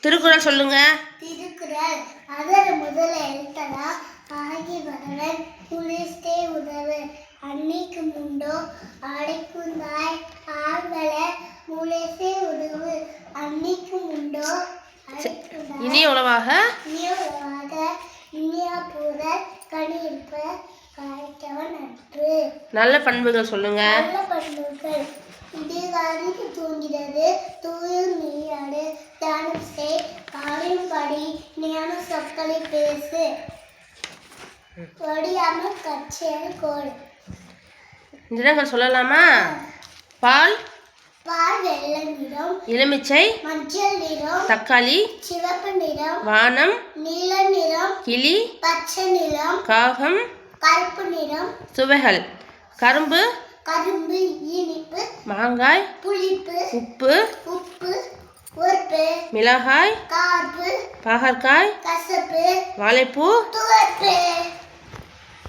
திருக்குறள் சொல்லுங்க. திருக்குறள் அதர முதல எழுத்தலாம் ஆகி வரவன் புலிஸ்தே உதவு அன்னைக்கு முண்டோ அடைக்குந்தாய் ஆழ்வல மூலேசே உதவு அன்னைக்கு முண்டோ இனிய உளவாக இனியா பூர கணியிருப்ப காய்த்தவன் அற்று. நல்ல பண்புகள் சொல்லுங்க. நல்ல பண்புகள் இடிகாரிக்கு தூங்கிறது தூயும் நீராடு தியானம் செய் காரியம் படி ஞான சொற்களை பேசு ஒடியாமல் கச்சேரி கோள். நிறங்கள் சொல்லலாமா? பால் பால் வெள்ளை நிறம், எலுமிச்சை மஞ்சள் நிறம், தக்காளி சிவப்பு நிறம், வானம் நீல நிறம், கிளி பச்சை நிறம், காகம் கருப்பு நிறம், சுவைகள் கரும்பு கரும்பு இனிப்பு, மாங்காய் புளிப்பு, உப்பு உறுப்பு, மிளகாய் கார்ப்பு, பாகற்காய் கசப்பு, வாழைப்பூ துவர்ப்பு.